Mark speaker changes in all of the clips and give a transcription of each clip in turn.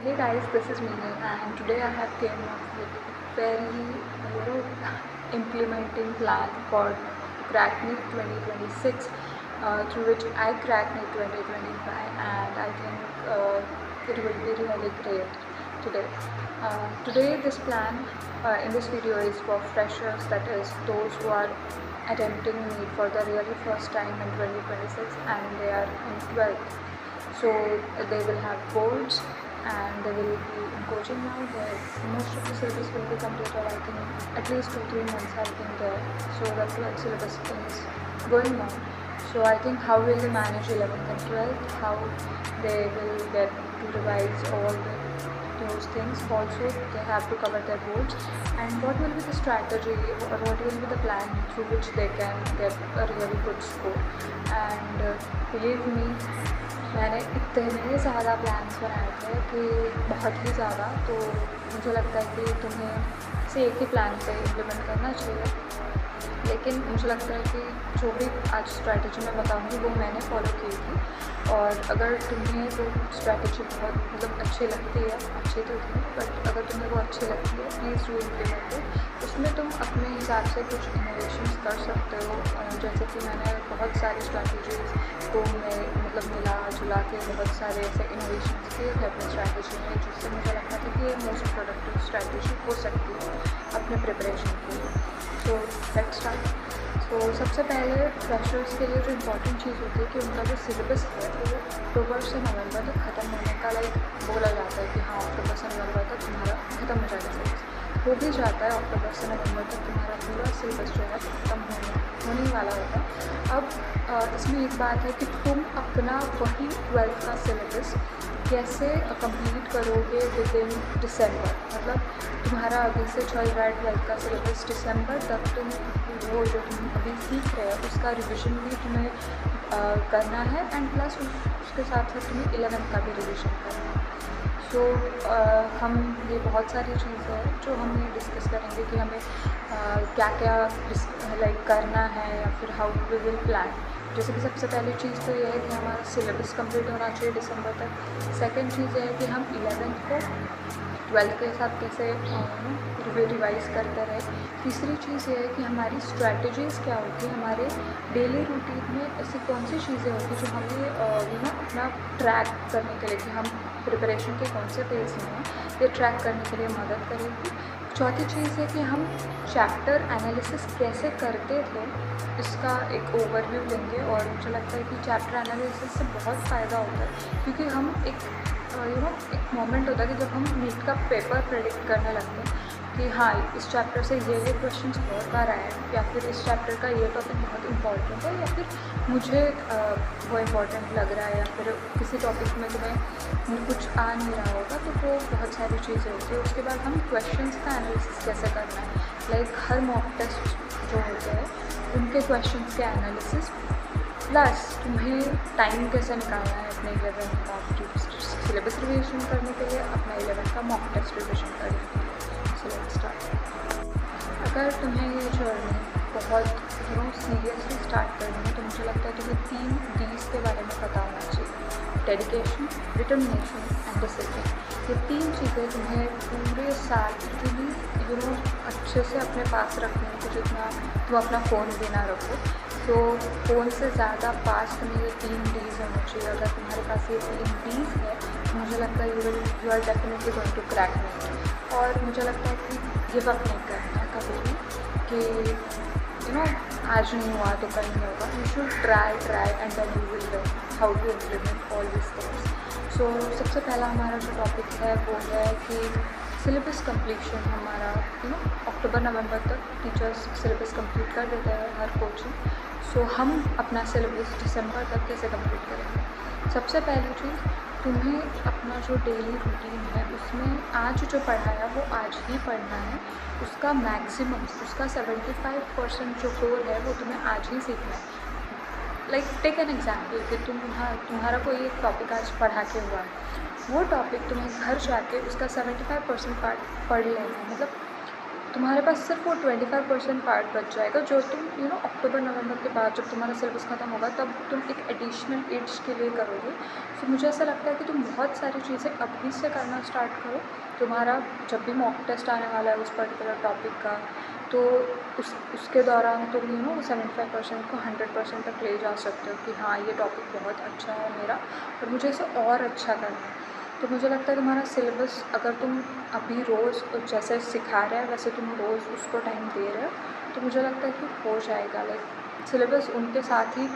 Speaker 1: Hey guys, this is Meena and today I have came up with a very implementing plan for Crack NEET 2026 through which I cracked NEET 2025 and I think it will be really great today. Today this plan in this video is for freshers, that is those who are attempting NEET for the really first time in 2026 and they are in 12th. So they will have boards and they will be in coaching now. Most of the syllabus will be completed, I think at least 2-3 months have been there. So the 12th syllabus is going on. So I think how will they manage 11th and 12th, how they will get to revise all those things. Also they have to cover their boards and what will be the strategy or what will be the plan through which they can get a really good score. And believe me, मैंने इतने ज़्यादा plans बनाए थे कि बहुत ही ज़्यादा, तो मुझे लगता है कि तुम्हें से एक ही प्लान पे इम्प्लीमेंट करना चाहिए। लेकिन मुझे लगता है कि जो भी आज स्ट्रैटेजी मैं बताऊँगी वो मैंने फॉलो की थी और अगर तुम्हें वो स्ट्रैटेजी बहुत अच्छी लगती है, अच्छी तो थी बट अगर तुम्हें वो अच्छी लगती है प्लीज़ डू इम्प्लीमेंट। उसमें तुम अपने हिसाब से कुछ इनोवेशंस कर सकते हो। जैसे कि मैंने बहुत सारी स्ट्रैटेजीज़ को मैं मिला जुला के बहुत सारे ऐसे इनोवेशंस किए थे अपनी स्ट्रैटेजी में, जिससे मुझे लगता था कि ये मोस्ट प्रोडक्टिव स्ट्रैटेजी हो सकती है अपने प्रिपरेशन के लिए। So let's start. तो सबसे पहले फ्रेशर्स के लिए जो इम्पोर्टेंट चीज़ होती है कि उनका जो सिलेबस है वो अक्टूबर से नवंबर तक ख़त्म होने का बोला जाता है कि हाँ अक्टूबर से नवंबर तक तुम्हारा ख़त्म हो जाएगा सिलेबस। हो भी जाता है, अक्टूबर से नवंबर तक तुम्हारा पूरा सिलेबस जो है ख़त्म होने वाला होता है। अब इसमें एक बात है कि तुम अपना वही 12th का सिलेबस कैसे कंप्लीट करोगे विद इन दिसंबर। मतलब तुम्हारा अभी से चल रहा है 12th का सिलेबस, दिसंबर तक तुम वो जो तुम अभी सीख रहे हो उसका रिविज़न भी तुम्हें करना है एंड प्लस उसके साथ साथ तुम्हें 11th का भी रिविज़न करना है। सो हम ये बहुत सारी चीज़ें हैं जो हम ये डिस्कस करेंगे कि हमें क्या क्या करना है या फिर हाउ वी विल प्लान। जैसे कि सबसे पहली चीज़ तो ये है कि हमारा सिलेबस कंप्लीट होना चाहिए दिसंबर तक। सेकंड चीज़ ये है कि हम 11th को 12th के साथ कैसे रिवाइज़ करते रहे। तीसरी चीज़ ये है कि हमारी स्ट्रैटेजीज़ क्या होती है, हमारे डेली रूटीन में ऐसी कौन सी चीज़ें होती हैं जो हमें अपना ट्रैक करने के लिए कि हम प्रिपरेशन के कौन से पेज में हैं ये ट्रैक करने के लिए मदद करेगी। चौथी चीज़ है कि हम चैप्टर एनालिसिस कैसे करते थे इसका एक ओवरव्यू लेंगे और मुझे लगता है कि चैप्टर एनालिसिस से बहुत फ़ायदा होता है क्योंकि हम एक मोमेंट होता है कि जब हम नीट का पेपर प्रेडिक्ट करने लगते हैं कि हाँ इस चैप्टर से ये क्वेश्चंस बहुत बार आए हैं या फिर इस चैप्टर का ये टॉपिक बहुत इंपॉर्टेंट है या फिर मुझे वो इम्पॉर्टेंट लग रहा है या फिर किसी टॉपिक में तुम्हें कुछ आ नहीं रहा होगा, तो वो बहुत सारी चीज़ें होती है। उसके बाद हम क्वेश्चंस का एनालिसिस कैसे करना है, हर मॉक टेस्ट जो होते हैं उनके क्वेश्चंस के एनालिसिस प्लस तुम्हें टाइम कैसे निकालना है अपने 11th का सिलेबस रिविजन करने के लिए, अपना 11th का मॉक टेस्ट रिविजन करने के लिए। So let's start. अगर तुम्हें ये जर्नी बहुत सीरियसली स्टार्ट करनी है तो मुझे लगता है तुम्हें 3 Ds के बारे में पता होना चाहिए, डेडिकेशन, डिटर्मिनेशन एंड डिसिप्लिन। ये 3 चीज़ें तुम्हें पूरे साल इतनी अच्छे से अपने पास रखनी है कि जितना तुम अपना फ़ोन भी ना रखो, तो फ़ोन से ज़्यादा पास तुम्हें ये 3 Ds होना चाहिए। अगर तुम्हारे पास ये 3 Ds है तो मुझे लगता है you are definitely going to crack NEET. और मुझे लगता है कि गिव अप नहीं करना है कभी भी कि आज नहीं हुआ तो कल नहीं होगा। You should try and then you will learn how to implement all this things. So सबसे पहला हमारा जो टॉपिक है वो है कि सिलेबस कंप्लीशन। हमारा अक्टूबर नवंबर तक टीचर्स सिलेबस कंप्लीट कर देते हैं हर कोचिंग। सो हम अपना सिलेबस दिसंबर तक कैसे कंप्लीट करेंगे। सबसे पहली चीज़, तुम्हें अपना जो डेली रूटीन है उसमें आज जो पढ़ाया वो आज ही पढ़ना है, उसका मैक्सिमम उसका 75% जो कोर है वो तुम्हें आज ही सीखना है। टेक एन एग्जाम्पल कि तुम्हारा कोई एक टॉपिक आज पढ़ा के हुआ है, वो टॉपिक तुम्हें घर जाके उसका 75% पार्ट पढ़ लेना है। मतलब तुम्हारे पास सिर्फ वो 25% पार्ट बच जाएगा, जो तुम अक्टूबर नवंबर के बाद जब तुम्हारा सिलेबस ख़त्म होगा तब तुम एक एडिशनल एड्स के लिए करोगे। तो मुझे ऐसा लगता है कि तुम बहुत सारी चीज़ें अभी से करना स्टार्ट करो। तुम्हारा जब भी मॉक टेस्ट आने वाला है उस पर्टिकुलर टॉपिक का, तो उसके दौरान तुम 75% को 100% तक ले जा सकते हो कि हाँ ये टॉपिक बहुत अच्छा है मेरा और मुझे इसे और अच्छा करना है। तो मुझे लगता है तुम्हारा सिलेबस अगर तुम अभी रोज़ जैसे सिखा रहे हैं वैसे तुम रोज़ उसको टाइम दे रहे हो, तो मुझे लगता है कि हो जाएगा। लाइक सिलेबस उनके साथ ही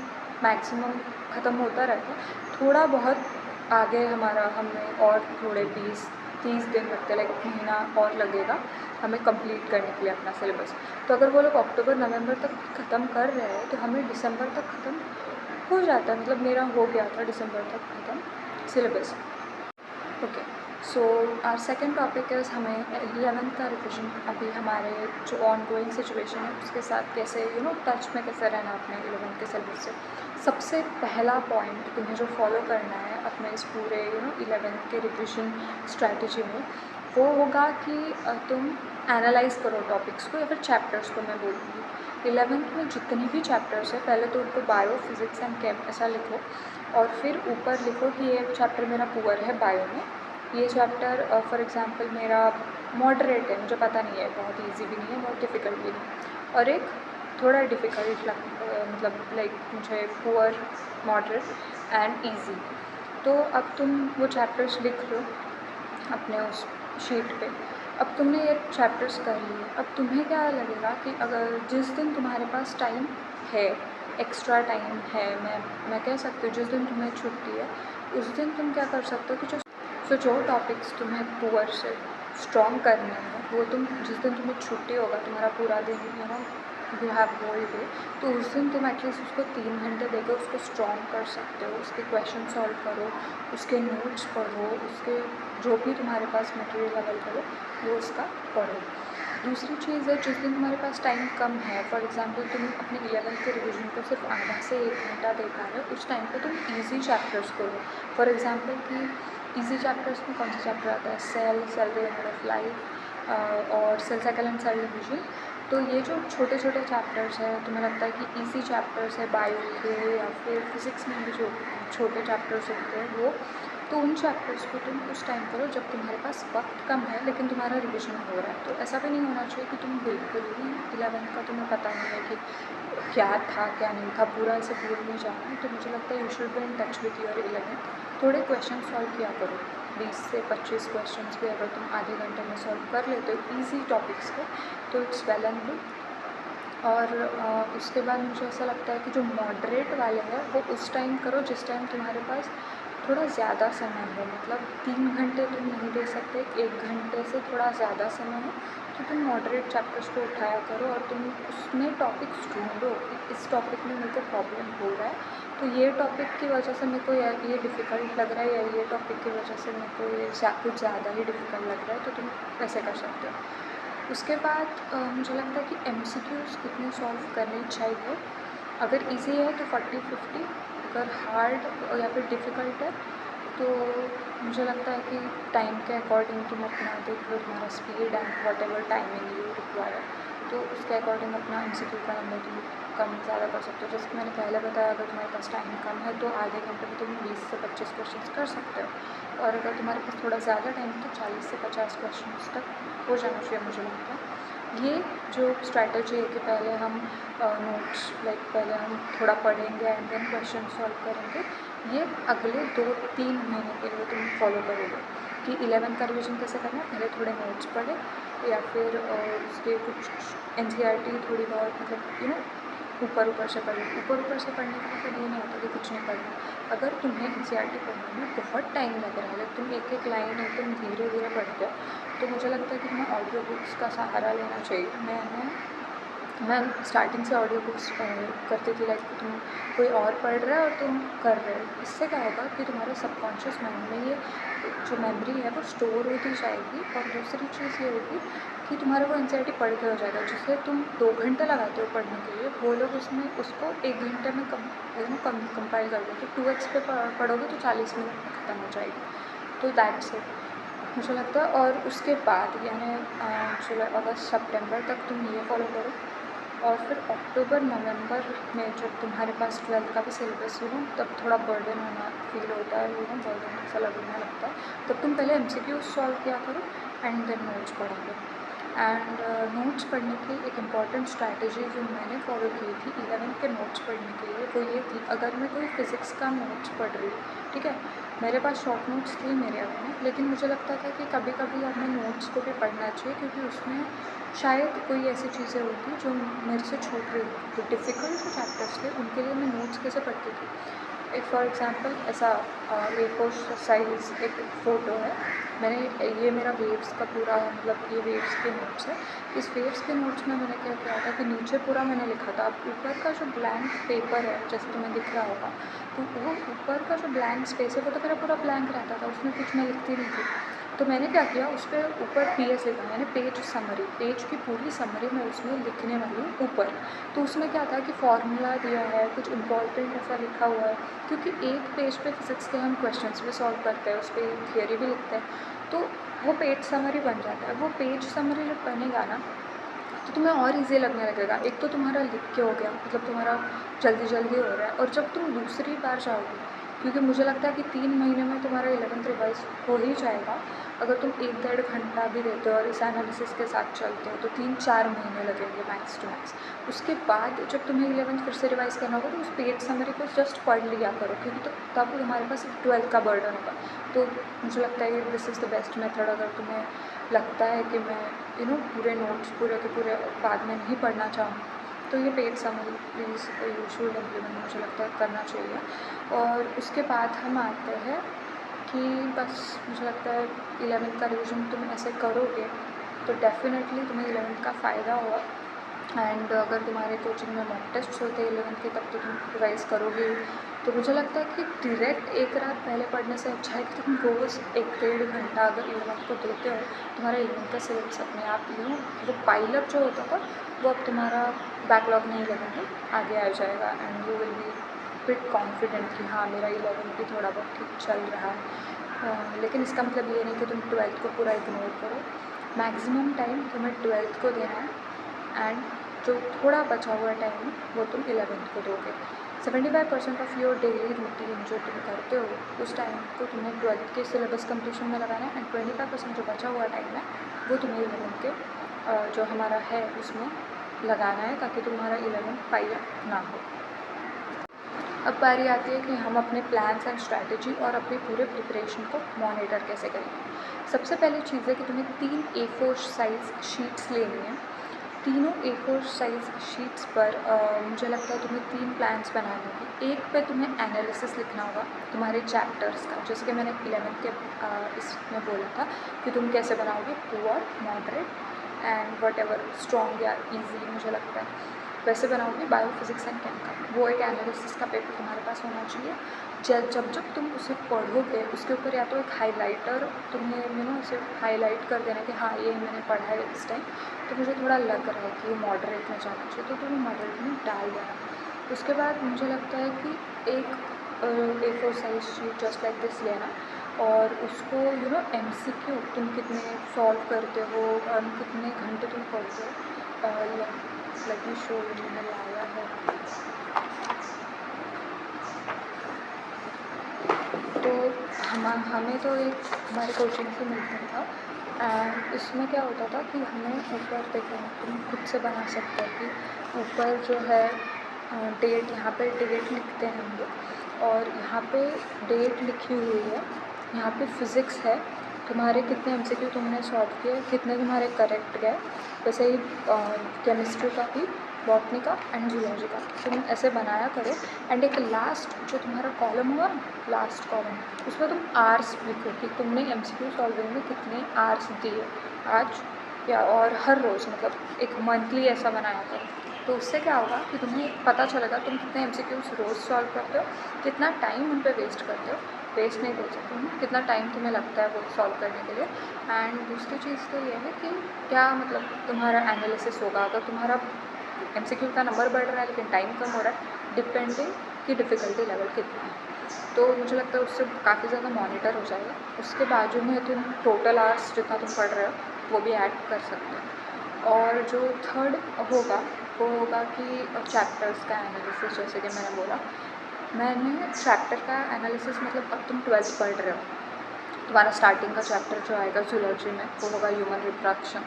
Speaker 1: मैक्सिमम ख़त्म होता रहता है। थोड़ा बहुत आगे हमें और थोड़े 20-30 दिन लगते हैं, लाइक महीना और लगेगा हमें कंप्लीट करने के लिए अपना सिलेबस। तो अगर वो लोग अक्टूबर नवंबर तक ख़त्म कर रहे हैं तो हमें दिसंबर तक ख़त्म हो जाता है। मतलब मेरा हो गया था दिसंबर तक ख़त्म syllabus. Okay, so our second topic is हमें 11th का रिविजन अभी हमारे जो ऑन गोइंग सिचुएशन है उसके साथ कैसे टच में कैसे रहना अपने 11th के सिलेबस से। सबसे पहला पॉइंट तुम्हें जो फॉलो करना है अपने इस पूरे 11th के रिविजन स्ट्रैटेजी में, वो होगा कि तुम एनालाइज़ करो टॉपिक्स को या फिर चैप्टर्स को। मैं बोलूँगी 11th में जितने भी चैप्टर्स हैं पहले तो उनको बायो, फिज़िक्स एंड केम ऐसा लिखो और फिर ऊपर लिखो कि ये चैप्टर मेरा पुअर है बायो में, ये चैप्टर फॉर एग्ज़ाम्पल मेरा मॉडरेट है, मुझे पता नहीं है, बहुत इजी भी नहीं है बहुत डिफ़िकल्ट भी नहीं, और एक थोड़ा डिफ़िकल्ट मतलब लाइक मुझे पुअर, मॉडरेट एंड इजी। तो अब तुम वो चैप्टर्स लिख लो अपने उस शीट पे। अब तुमने ये चैप्टर्स कर लिए, अब तुम्हें क्या लगेगा कि अगर जिस दिन तुम्हारे पास टाइम है, एक्स्ट्रा टाइम है, मैं कह सकती हूँ जिस दिन तुम्हें छुट्टी है उस दिन तुम क्या कर सकते हो कि जो टॉपिक्स तुम्हें पुअर से स्ट्रॉन्ग करने हैं वो तुम जिस दिन तुम्हें छुट्टी होगा, तुम्हारा पूरा दिन यू हैव होल डे, तो उस दिन तुम एटलीस्ट उसको 3 घंटे देकर उसको स्ट्रॉन्ग कर सकते हो। उसके क्वेश्चन सॉल्व करो, उसके नोट्स पढ़ो, उसके जो भी तुम्हारे पास मटेरियल अवेलेबल है वो उसका पढ़ो। दूसरी चीज़ है जिस दिन तुम्हारे पास टाइम कम है, फॉर एग्ज़ाम्पल तुम अपने 11th के रिविजन को सिर्फ आधा से 1 घंटा दे पा रहे हो, उस टाइम पे तुम ईजी चैप्टर्स करो। फॉर एग्ज़ाम्पल कि ईजी चैप्टर्स में कौन सा चैप्टर आता है, cell the unit of life और cell cycle and cell division. तो ये जो छोटे छोटे चैप्टर्स हैं तुम्हें लगता है कि ईजी चैप्टर्स है बायो के या फिर फिज़िक्स में भी जो छोटे चैप्टर्स होते हैं वो, तो उन चैप्टर्स को तुम उस टाइम करो जब तुम्हारे पास वक्त कम है लेकिन तुम्हारा रिविजन हो रहा है। तो ऐसा भी नहीं होना चाहिए कि तुम बिल्कुल ही 11th का तुम्हें पता नहीं है कि क्या था क्या नहीं था, पूरा ऐसे भूल नहीं जाना है। तो मुझे लगता है you should be in touch with your 11th। थोड़े क्वेश्चन सॉल्व किया करो, 20 से 25 क्वेश्चन भी अगर तुम आधे घंटे में सॉल्व कर लेते हो ईजी टॉपिक्स को तो इट्स वेल एंड गुड। और उसके बाद मुझे ऐसा लगता है कि जो मॉडरेट वाले हैं वो उस टाइम करो जिस टाइम तुम्हारे पास थोड़ा ज़्यादा समय हो। मतलब 3 घंटे तुम नहीं दे सकते, 1 घंटे से थोड़ा ज़्यादा समय हो तो तुम मॉडरेट चैप्टर्स को उठाया करो और तुम उसमें टॉपिक्स ढूंढो कि इस टॉपिक में मेरे को प्रॉब्लम हो रहा है, तो ये टॉपिक की वजह से मेरे को ये डिफ़िकल्ट लग रहा है, या ये टॉपिक की वजह से मेरे को ये कुछ ज़्यादा ही डिफ़िकल्ट लग रहा है, तो तुम ऐसे कर सकते हो। उसके बाद मुझे लगता है कि MCQs कितने सॉल्व करने चाहिए। अगर इजी है तो 40-50, अगर हार्ड या फिर डिफ़िकल्ट है तो मुझे लगता है कि टाइम के अकॉर्डिंग तुम अपना देख लो, तुम्हारा speed and what ever timing you require, तो उसके अकॉर्डिंग अपना MCQ का नंबर तुम कम ज़्यादा कर सकते हो। जैसे कि मैंने पहले बताया, अगर तुम्हारे पास टाइम कम है तो आधे घंटे में तुम 20 से 25 क्वेश्चन कर सकते हो, और अगर तुम्हारे पास थोड़ा ज़्यादा टाइम है तो 40 से 50 क्वेश्चन तक हो जाना चाहिए मुझे लगता है। ये जो स्ट्रैटेजी है कि पहले हम नोट्स पहले हम थोड़ा पढ़ेंगे एंड देन क्वेश्चन सॉल्व करेंगे, ये अगले 2-3 महीने के लिए तुम फॉलो करोगे कि 11th का रिविजन कैसे करना है। पहले थोड़े नोट्स पढ़े या फिर उसके कुछ NCERT थोड़ी बहुत मतलब ऊपर से पढ़े। ऊपर से पढ़ने का मतलब ये नहीं होता कि कुछ नहीं पढ़ना। अगर तुम्हें NCERT पढ़ने में बहुत टाइम लग रहा है, लेकिन तुम एक एक लाइन एकदम धीरे धीरे पढ़ते हो, तो मुझे लगता है कि तुम्हें ऑडियो बुक्स का सहारा लेना चाहिए। मैं स्टार्टिंग से ऑडियो बुक्स करती थी, लाइक तुम कोई और पढ़ रहा है और तुम कर रहे हो। इससे क्या होगा कि तुम्हारे सबकॉन्शियस माइंड में ये जो मेमोरी है वो स्टोर होती जाएगी, और दूसरी चीज़ ये होगी कि तुम्हारा वो NCERT पढ़ के हो जाएगा। जिससे तुम 2 घंटे लगाते हो पढ़ने के लिए, वो लोग उसको 1 घंटे में कंपाइल कर देते। 2x पे पढ़ोगे तो 40 मिनट में ख़त्म हो जाएगी। तो दैट्स इट। मुझे लगता है। और उसके बाद यानी जुलाई अगस्त सितंबर तक तुम ये फॉलो करो, और फिर अक्टूबर नवंबर में जब तुम्हारे पास 12th का भी सिलेबस तब थोड़ा बर्डन होना फील होता है, बर्डन ऐसा लगने लगता है, तब तुम पहले MCQ सॉल्व किया करो एंड देन नोट्स पढ़ोगे। एंड नोट्स पढ़ने की एक इम्पॉर्टेंट स्ट्रैटेजी जो मैंने फॉलो की थी 11th के नोट्स पढ़ने के लिए, वो ये थी, अगर मैं कोई फ़िज़िक्स का नोट्स पढ़ रही हूँ, ठीक है, मेरे पास शॉर्ट नोट्स थे मेरे अभी में, लेकिन मुझे लगता था कि कभी कभी हमें नोट्स को भी पढ़ना चाहिए, क्योंकि उसमें शायद कोई ऐसी चीज़ें होती जो मेरे से छूट रही थी। तो डिफ़िकल्ट जो चैप्टर्स थे उनके लिए मैं नोट्स कैसे पढ़ती थी, एक फॉर एग्ज़ाम्पल ऐसा A4 साइज़ एक फ़ोटो है, मैंने ये मेरा वेव्स का पूरा मतलब ये वेव्स के नोट्स है, इस वेव्स के नोट्स में मैंने क्या किया था कि नीचे पूरा मैंने लिखा था, अब ऊपर का जो ब्लैंक पेपर है जैसे तुम्हें दिख रहा होगा, तो वो ऊपर का जो ब्लैंक स्पेस है वो तो मेरा पूरा ब्लैंक रहता था, उसमें कुछ मैं लिखती नहीं थी। तो मैंने क्या किया, उस पर ऊपर PS लिखा, मैंने पेज समरी, पेज की पूरी समरी मैं उसमें लिखने वाली हूँ ऊपर। तो उसमें क्या था कि फॉर्मूला दिया है, कुछ इंपॉर्टेंट ऐसा लिखा हुआ है, क्योंकि एक पेज पे फिज़िक्स के हम क्वेश्चंस भी सॉल्व करते हैं, उस पर थियोरी भी लिखते हैं, तो वो पेज समरी बन जाता है। वो पेज समरी जब बनेगा ना तो तुम्हें और इजी लगने लगेगा, एक तो तुम्हारा लिख के हो गया, मतलब तुम्हारा जल्दी जल्दी हो रहा है, और जब तुम दूसरी बार जाओगे, क्योंकि मुझे लगता है कि 3 महीने में तुम्हारा 11th रिवाइज हो ही जाएगा, अगर तुम 1-1.5 घंटा भी देते हो और इस एनालिसिस के साथ चलते हो तो 3-4 महीने लगेंगे मैक्स टू मैक्स। उसके बाद जब तुम्हें 11th फिर से रिवाइज़ करना होगा तो उस पेज समरी को जस्ट पढ़ लिया करो, क्योंकि तो तब तुम्हारे पास 12th का बर्डन होगा। तो मुझे लगता है this is the best method, अगर तुम्हें लगता है कि मैं पूरे नोट्स पूरे के पूरे बाद में नहीं पढ़ना चाहूँ, तो ये page summary please you should implement, मुझे लगता है करना चाहिए। और उसके बाद हम आते हैं कि बस मुझे लगता है 11th का रिवीजन तुम ऐसे करोगे तो डेफ़िनेटली तुम्हें 11th का फ़ायदा होगा। एंड अगर तुम्हारे कोचिंग में मॉक टेस्ट्स होते हैं 11th के, तब तो तुम रिवाइज़ करोगे ही। तो मुझे लगता है कि डायरेक्ट एक रात पहले पढ़ने से अच्छा है कि तुम रोज़ 1-1.5 घंटा अगर 11th को देते हो, तुम्हारा 11th का सिलेबस अपने आप वो पाइलअप जो होता था वो अब तुम्हारा बैकलॉग नहीं लगेंगे, आगे आ जाएगा, and you will be bit confident कि हाँ मेरा 11th भी थोड़ा बहुत ठीक चल रहा है। लेकिन इसका मतलब ये नहीं कि तुम 12th को पूरा इग्नोर करो, मैक्सिमम टाइम तुम्हें 12th को देना है, एंड जो थोड़ा बचा हुआ टाइम है वो तुम 11th को दोगे। 75% ऑफ योर डेली रूटीन जो तुम करते हो उस टाइम को तुम्हें 12th के सिलेबस कंप्लीशन में लगाना है, एंड 25% जो बचा हुआ टाइम है वो तुम्हें 11th के जो हमारा है उसमें लगाना है, ताकि तुम्हारा 11th पाइलअप ना हो। अब बारी आती है कि हम अपने प्लान्स एंड स्ट्रैटेजी और अपने पूरे प्रिपरेशन को मॉनिटर कैसे करेंगे। सबसे पहली चीज़ है कि तुम्हें 3 A4 साइज़ शीट्स लेनी है। तीनों A4 साइज़ शीट्स पर मुझे लगता है तुम्हें 3 प्लान्स बनाने होंगे। एक पे तुम्हें एनालिसिस लिखना होगा तुम्हारे चैप्टर्स का, जैसे कि मैंने 11th के इसमें बोला था कि तुम कैसे बनाओगे poor, moderate and what ever strong या ईजी, मुझे लगता है वैसे बनाओगे बायो फिज़िक्स एंड केम का। वो एक एनालिसिस का पेपर तुम्हारे पास होना चाहिए। जब तुम उसे पढ़ोगे उसके ऊपर या तो एक हाइलाइटर तुम्हें उसे हाईलाइट कर देना कि हाँ ये मैंने पढ़ा है इस टाइम, तो मुझे थोड़ा लग रहा है कि ये मॉडरेट में जाना चाहिए, तो तुम्हें मॉडरेट में डाल देना। उसके बाद मुझे लगता है कि एक A4 size sheet just like this लेना, और उसको MCQ तुम कितने सॉल्व करते हो और कितने घंटे तुम पढ़ते हो, लगी शो मैंने लाया है, तो हमें तो एक हमारे कोचिंग से मिलता था, एंड इसमें क्या होता था कि हमें ऊपर देखो तुम खुद से बना सकते हो कि ऊपर जो है डेट, यहाँ पे डेट लिखते हैं हम लोग, और यहाँ पे डेट लिखी हुई है, यहाँ पे फिज़िक्स है, तुम्हारे कितने MCQ तुमने सॉल्व किए, कितने तुम्हारे करेक्ट गए, वैसे ही केमिस्ट्री का भी, बॉटनी का एंड जूलॉजी का तुम ऐसे बनाया करो। एंड एक लास्ट जो तुम्हारा कॉलम होगा ना, लास्ट कॉलम, उसमें तुम आर्स लिखो कि तुमने MCQ सॉल्विंग में कितने आर्स दिए आज या और हर रोज़, मतलब एक मंथली ऐसा बनाया करो। तो उससे क्या होगा कि तुम्हें पता चलेगा तुम कितने MCQs रोज़ सॉल्व करते हो, कितना टाइम उन पर वेस्ट करते हो, वेस्ट नहीं बोल सकती हूँ, कितना टाइम तुम्हें लगता है वो सॉल्व करने के लिए। एंड दूसरी चीज़ तो ये है कि क्या मतलब तुम्हारा एनालिसिस होगा, अगर तुम्हारा MCQ का नंबर बढ़ रहा है लेकिन टाइम कम हो रहा है, डिपेंडिंग कि डिफ़िकल्टी लेवल कितना है। तो मुझे लगता है उससे काफ़ी ज़्यादा मॉनिटर हो जाएगा। उसके बाजू में तुम टोटल आवर्स जितना तुम पढ़ रहे हो वो भी ऐड कर सकते हो। और जो थर्ड होगा वो होगा कि चैप्टर्स का एनालिसिस। जैसे कि मैंने बोला, मैंने चैप्टर का एनालिसिस मतलब अब तुम 12th पढ़ रहे हो, तुम्हारा स्टार्टिंग का चैप्टर जो आएगा जूलॉजी में वो होगा human reproduction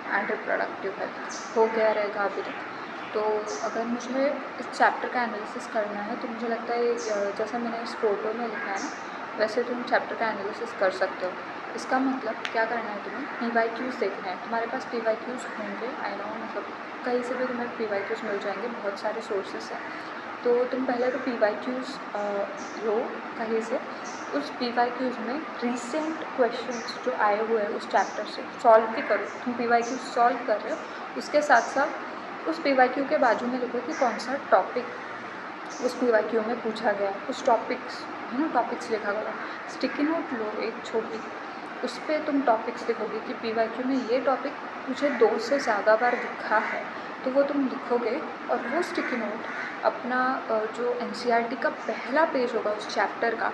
Speaker 1: and reproductive health, हो गया रहेगा अभी तक। तो अगर मुझे इस चैप्टर का एनालिसिस करना है तो मुझे लगता है जैसा मैंने इस फोटो में लिखा है ना, वैसे तुम चैप्टर का एनालिसिस कर सकते हो। इसका मतलब क्या करना है, तुम्हें PYQs देखना है। तुम्हारे पास PYQs होंगे, आई नो, मतलब कहीं से भी तुम्हें PYQs मिल जाएंगे, बहुत सारे सोर्सेस हैं। तो तुम पहले तो PYQs लो कहीं से, उस PYQs में रिसेंट क्वेश्चंस जो आए हुए हैं उस चैप्टर से सॉल्व भी करो। तुम PYQs सॉल्व कर रहे हो, उसके साथ साथ उस PYQ के बाजू में लिखो कि कौन सा टॉपिक उस PYQ में पूछा गया है, उस टॉपिक्स है ना, टॉपिक्स लिखा गया। स्टिकी नोट लो एक छोटी, उस पर तुम टॉपिक्स लिखोगे कि PYQ में ये टॉपिक मुझे 2 से ज़्यादा बार दिखा है, तो वो तुम लिखोगे। और वो स्टिकी नोट अपना जो NCERT का पहला पेज होगा उस चैप्टर का,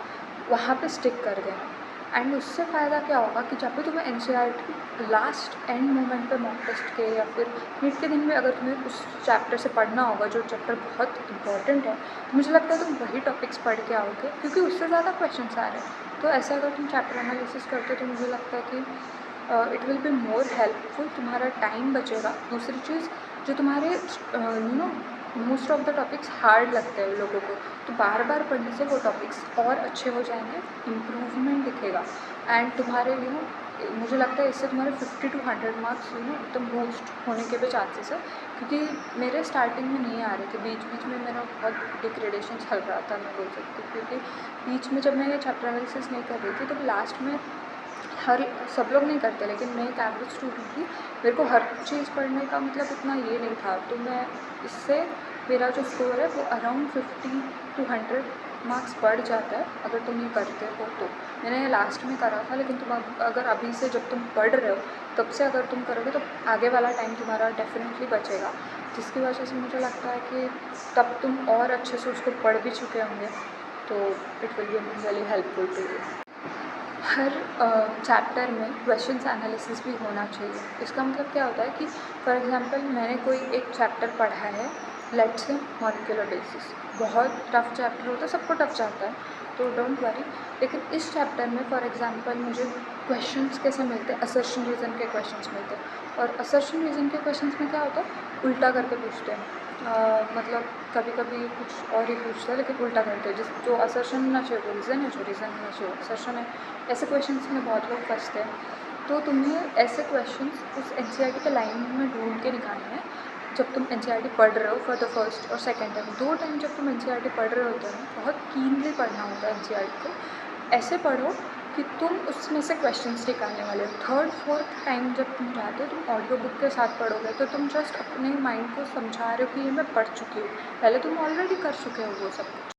Speaker 1: वहाँ पे स्टिक कर देना। एंड उससे फ़ायदा क्या होगा कि जब भी तुम्हें NCERT लास्ट एंड मोमेंट पे मॉक टेस्ट के या फिर नीट के दिन में अगर तुम्हें उस चैप्टर से पढ़ना होगा जो चैप्टर बहुत इंपॉर्टेंट है, तो मुझे लगता है तुम वही टॉपिक्स पढ़ के आओगे, क्योंकि उससे ज़्यादा क्वेश्चन आ रहे हैं। तो ऐसा अगर तुम चैप्टर एनालिसिस करते हो तो मुझे लगता है कि it will be more helpful, तुम्हारा टाइम बचेगा। दूसरी चीज़, जो तुम्हारे most of the topics hard लगते हैं लोगों को, तो बार बार पढ़ने से वो टॉपिक्स और अच्छे हो जाएंगे, इम्प्रूवमेंट दिखेगा। एंड तुम्हारे मुझे लगता है इससे तुम्हारे 50 to 100 मार्क्स एकदम बूस्ट होने के भी चांसेस है। क्योंकि मेरे स्टार्टिंग में नहीं आ रहे थे, बीच बीच में मेरा बहुत डिग्रेडेशन चल रहा था, मैं बोल सकती हूँ। क्योंकि बीच में जब मैं ये चैप्टर एनालिसिस नहीं कर रही थी तो लास्ट में सब लोग नहीं करते, लेकिन मैं एक एवरेज स्टूडेंट थी, मेरे को हर चीज़ पढ़ने का मतलब उतना ये नहीं था। तो मैं इससे मेरा जो स्कोर है वो अराउंड 50 to 100 मार्क्स बढ़ जाता है अगर तुम ये करते हो तो। मैंने ये लास्ट में करा था, लेकिन तुम अगर अभी से जब तुम पढ़ रहे हो तब से अगर तुम करोगे तो आगे वाला टाइम तुम्हारा डेफिनेटली बचेगा, जिसकी वजह से मुझे लगता है कि तब तुम और अच्छे से उसको पढ़ भी चुके होंगे, तो it will be really helpful to you. हर चैप्टर में क्वेश्चंस एनालिसिस भी होना चाहिए। इसका मतलब क्या होता है कि फॉर एग्जांपल मैंने कोई एक चैप्टर पढ़ा है, लेट्स से मॉलिक्यूलर बेसिस, बहुत टफ चैप्टर होता है, सबको टफ जाता है, तो डोंट वरी। लेकिन इस चैप्टर में फॉर एग्जांपल मुझे क्वेश्चंस कैसे मिलते हैं, असर्शन रीज़न के क्वेश्चंस मिलते हैं। और असर्शन रीज़न के क्वेश्चंस में क्या होता है, उल्टा करके पूछते हैं। मतलब कभी कभी कुछ और ही पूछते हैं लेकिन उल्टा करते हैं, जिस जो असर्शन होना चाहिए वो रीज़न है, जो रीज़न होना चाहिए वो असर्शन है। ऐसे क्वेश्चंस में बहुत लोग फंसते हैं। तो तुम्हें ऐसे क्वेश्चंस उस NCERT के लाइन में ढूंढ के निकालने हैं। जब तुम NCERT पढ़ रहे हो फॉर द फर्स्ट और सेकेंड टाइम, 2 टाइम जब तुम NCERT पढ़ रहे होते हो, बहुत कीनली पढ़ना होता है NCERT को। ऐसे पढ़ो कि तुम उसमें से क्वेश्चंस निकालने वाले हो। थर्ड फोर्थ टाइम जब तुम जाते हो, तुम ऑडियो बुक के साथ पढ़ोगे तो तुम जस्ट अपने माइंड को समझा रहे हो कि ये मैं पढ़ चुकी हूँ, पहले तुम ऑलरेडी कर चुके हो वो सब कुछ।